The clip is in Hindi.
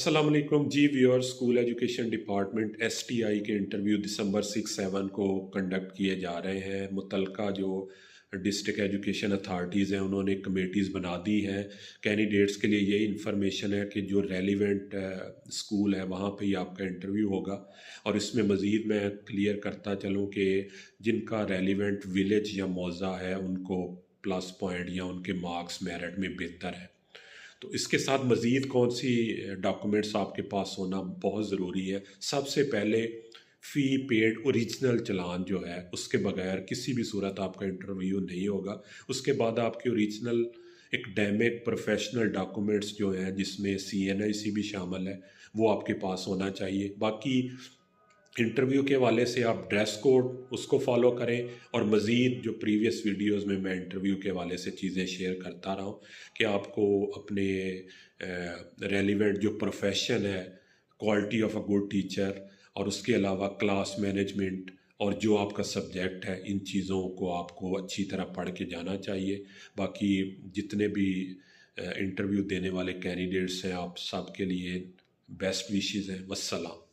अस्सलाम वालेकुम जी viewers. School education department STI के इंटरव्यू दिसंबर 6-7 को कंडक्ट किए जा रहे हैं। मुतलका जो डिस्ट्रिक्ट एजुकेशन अथॉरिटीज़ हैं उन्होंने कमेटीज़ बना दी हैं। कैंडिडेट्स के लिए यही इन्फॉर्मेशन है कि जो रेलिवेंट स्कूल है वहाँ पे ही आपका इंटरव्यू होगा। और इसमें मज़ीद मैं क्लियर करता चलूँ कि जिनका रेलिवेंट विलेज या मौज़ा है उनको प्लस पॉइंट या उनके मार्क्स मेरिट में बेहतर है। तो इसके साथ मज़ीद कौन सी डॉक्यूमेंट्स आपके पास होना बहुत ज़रूरी है। सबसे पहले फ़ी पेड ओरिजिनल चालान जो है उसके बगैर किसी भी सूरत आपका इंटरव्यू नहीं होगा। उसके बाद आपकी ओरिजिनल एकेडमिक प्रोफेशनल डॉक्यूमेंट्स जो हैं जिसमें CNIC भी शामिल है वो आपके पास होना चाहिए। बाकी इंटरव्यू के वाले से आप ड्रेस कोड उसको फॉलो करें। और मज़ीद जो प्रीवियस वीडियोस में मैं इंटरव्यू के वाले से चीज़ें शेयर करता रहा हूँ कि आपको अपने रेलिवेंट जो प्रोफेशन है, quality of a good teacher और उसके अलावा क्लास मैनेजमेंट और जो आपका सब्जेक्ट है, इन चीज़ों को आपको अच्छी तरह पढ़ के जाना चाहिए। बाकी जितने भी इंटरव्यू देने वाले कैंडिडेट्स हैं आप सब के लिए बेस्ट विशेज़ हैं। वस्सलाम।